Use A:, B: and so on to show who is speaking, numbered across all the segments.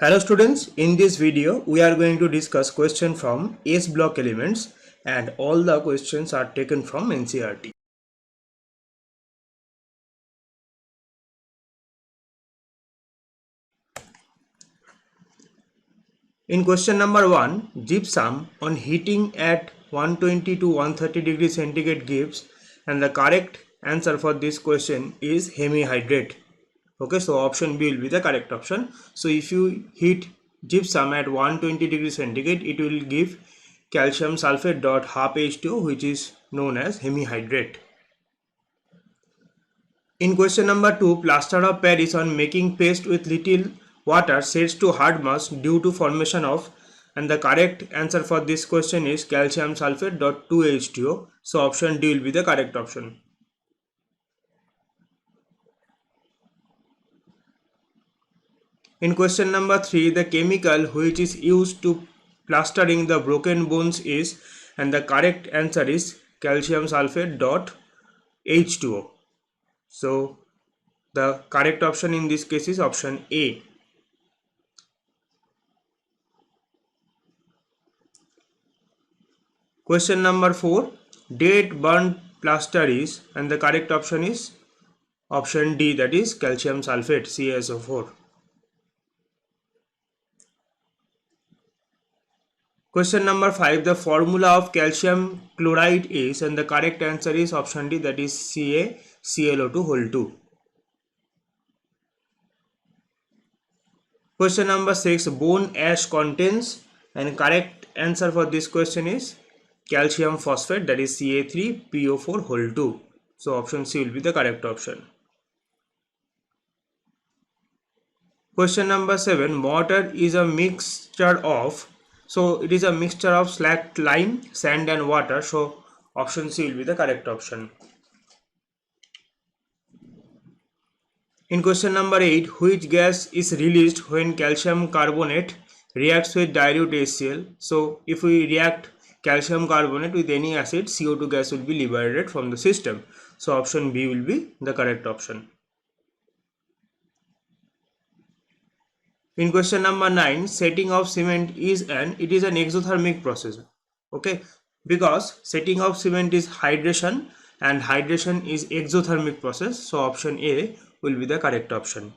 A: Hello students, in this video we are going to discuss question from S block elements and all the questions are taken from NCERT. In question number 1, gypsum on heating at 120 to 130 degrees centigrade gives, and the correct answer for this question is hemihydrate. Okay, so option B will be the correct option. So if you heat gypsum at 120 degrees centigrade, it will give calcium sulfate dot half H2O, which is known as hemihydrate. In question number 2, plaster of Paris on making paste with little water sets to hard mass due to formation of, and the correct answer for this question is calcium sulfate dot 2H2O. So option D will be the correct option. In question number 3, the chemical which is used to plastering the broken bones is, and the correct answer is calcium sulfate dot H2O. So the correct option in this case is option A. Question number 4, date burnt plaster is, and the correct option is option D, that is calcium sulfate, CaSO4. Question number 5, the formula of calcium chloride is, and the correct answer is option D, that is CaClO2 whole 2. Question number 6, bone ash contains, and correct answer for this question is calcium phosphate, that is Ca3PO4 whole 2. So option C will be the correct option. Question number 7, mortar is a mixture of, so it is a mixture of slacked lime, sand and water. So option C will be the correct option. In question number 8, which gas is released when calcium carbonate reacts with dilute HCl? So if we react calcium carbonate with any acid, CO2 gas will be liberated from the system. So option B will be the correct option. In question number 9, setting of cement is an exothermic process. Okay, because setting of cement is hydration and hydration is exothermic process. So option A will be the correct option.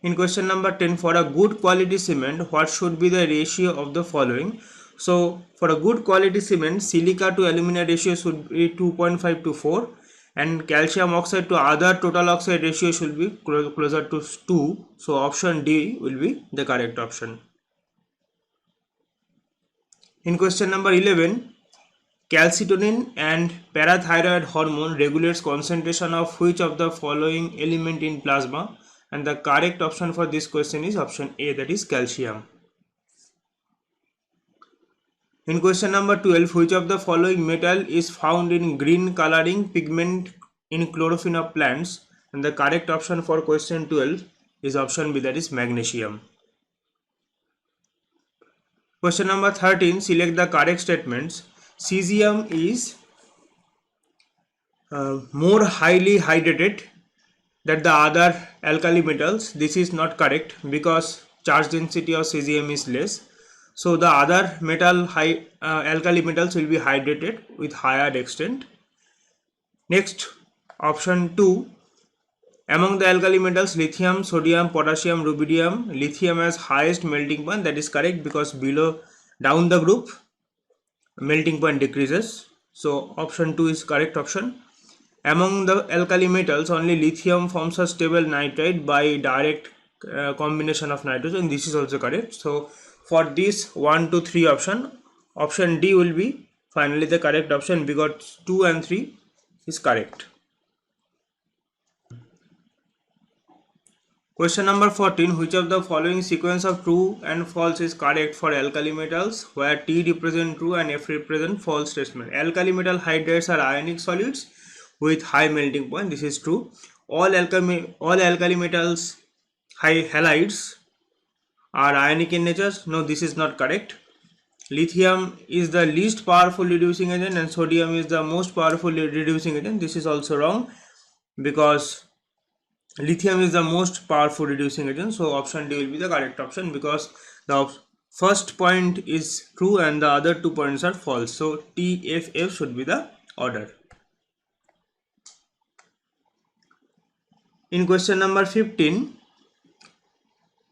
A: In question number 10, for a good quality cement, what should be the ratio of the following? So for a good quality cement, silica to alumina ratio should be 2.5 to 4, and calcium oxide to other total oxide ratio should be closer to 2. So option D will be the correct option. In question number 11, calcitonin and parathyroid hormone regulates concentration of which of the following element in plasma, and the correct option for this question is option A, that is calcium. In question number 12, which of the following metal is found in green coloring pigment in chlorophyll of plants, and the correct option for question 12 is option B, that is magnesium. Question number 13, select the correct statements. Cesium is more highly hydrated than the other alkali metals. This is not correct because charge density of cesium is less. So the other metal alkali metals will be hydrated with higher extent. Next, option 2, among the alkali metals, lithium, sodium, potassium, rubidium, lithium has highest melting point. That is correct because down the group melting point decreases. So option 2 is correct option. Among the alkali metals, only lithium forms a stable nitride by direct combination of nitrogen. This is also correct. So for this 1 to 3 option D will be finally the correct option because 2 and 3 is correct. Question number 14, which of the following sequence of true and false is correct for alkali metals, where T represent true and F represent false statement? Alkali metal hydrides are ionic solids with high melting point. This is true. All alkali metals halides are ionic in nature. No, this is not correct. Lithium is the least powerful reducing agent and sodium is the most powerful reducing agent. This is also wrong because lithium is the most powerful reducing agent, so option D will be the correct option because the first point is true and the other 2 points are false. So TFF should be the order. In question number 15,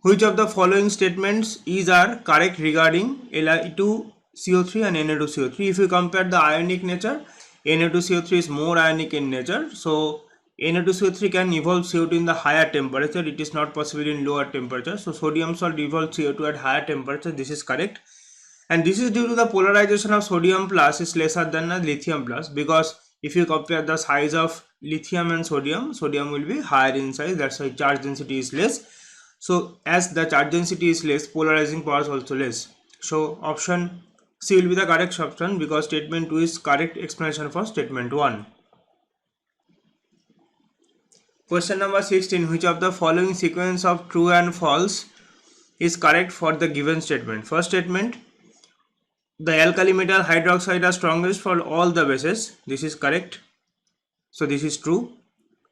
A: which of the following statements are correct regarding Li2CO3 and Na2CO3? If you compare the ionic nature, Na2CO3 is more ionic in nature, so Na2CO3 can evolve CO2 in the higher temperature. It is not possible in lower temperature. So sodium salt evolves CO2 at higher temperature. This is correct. And this is due to the polarization of sodium plus is lesser than the lithium plus, because if you compare the size of lithium and sodium will be higher in size. That's why charge density is less. So as the charge density is less, polarizing power is also less. So option C will be the correct option because statement 2 is correct explanation for statement 1. Question number 16. Which of the following sequence of true and false is correct for the given statement? First statement, the alkali metal hydroxide are strongest for all the bases. This is correct. So this is true.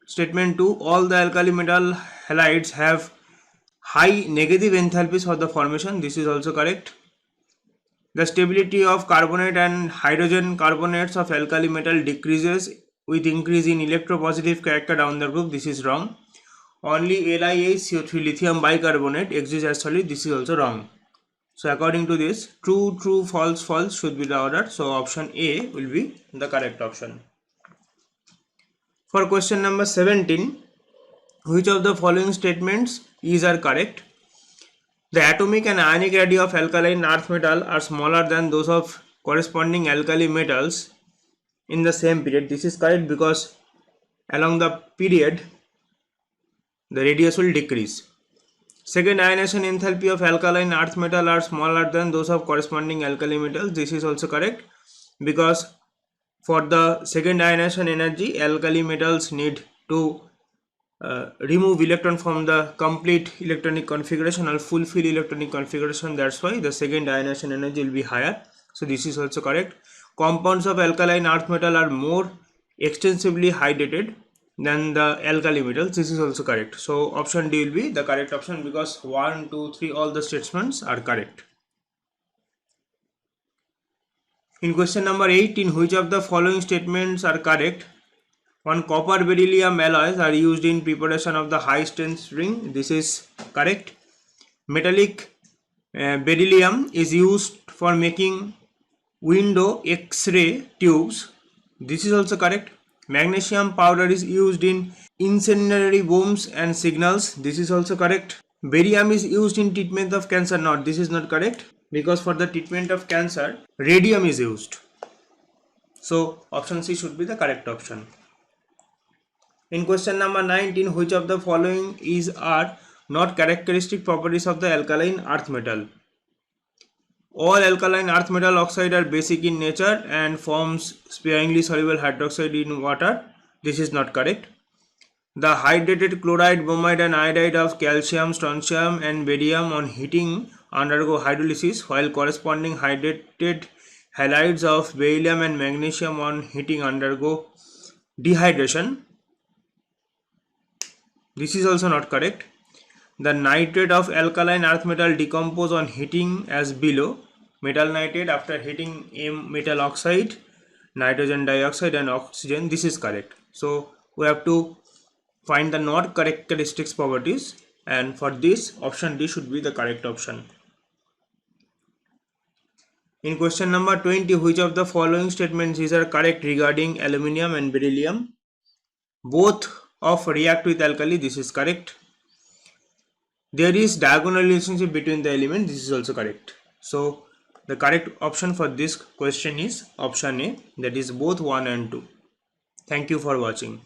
A: Statement 2, all the alkali metal halides have high negative enthalpies for the formation. This is also correct. The stability of carbonate and hydrogen carbonates of alkali metal decreases with increase in electropositive character down the group. This is wrong. Only LiHCO3 lithium bicarbonate exists as solid. This is also wrong. So according to this, true, true, false, false should be the order. So option A will be the correct option. For question number 17, which of the following statements are correct? The atomic and ionic radii of alkaline earth metal are smaller than those of corresponding alkali metals in the same period. This is correct because along the period the radius will decrease. Second, ionization enthalpy of alkaline earth metal are smaller than those of corresponding alkali metals. This is also correct because for the second ionization energy, alkali metals need to remove electron from the complete electronic configuration or fulfill electronic configuration. That's why the second ionization energy will be higher. So this is also correct. Compounds of alkaline earth metal are more extensively hydrated than the alkali metals. This is also correct. So option D will be the correct option because 1, 2, 3 all the statements are correct. In question number 18, which of the following statements are correct? One, copper beryllium alloys are used in preparation of the high strength ring. This is correct. Metallic beryllium is used for making window X-ray tubes. This is also correct. Magnesium powder is used in incendiary bombs and signals. This is also correct. Barium is used in treatment of cancer. Not, this is not correct because for the treatment of cancer, radium is used. So option C should be the correct option. In question number 19, which of the following are not characteristic properties of the alkaline earth metal? All alkaline earth metal oxide are basic in nature and forms sparingly soluble hydroxide in water. This is not correct. The hydrated chloride, bromide and iodide of calcium, strontium and barium on heating undergo hydrolysis, while corresponding hydrated halides of beryllium and magnesium on heating undergo dehydration. This is also not correct. The nitrate of alkaline earth metal decompose on heating as below. Metal nitrate after heating M metal oxide, nitrogen dioxide and oxygen. This is correct. So we have to find the not characteristics properties, and for this option D should be the correct option. In question number 20, which of the following statements are correct regarding aluminium and beryllium? Both of react with alkali. This is correct. There is diagonal relationship between the elements. This is also correct. So the correct option for this question is option A, that is both 1 and 2. Thank you for watching.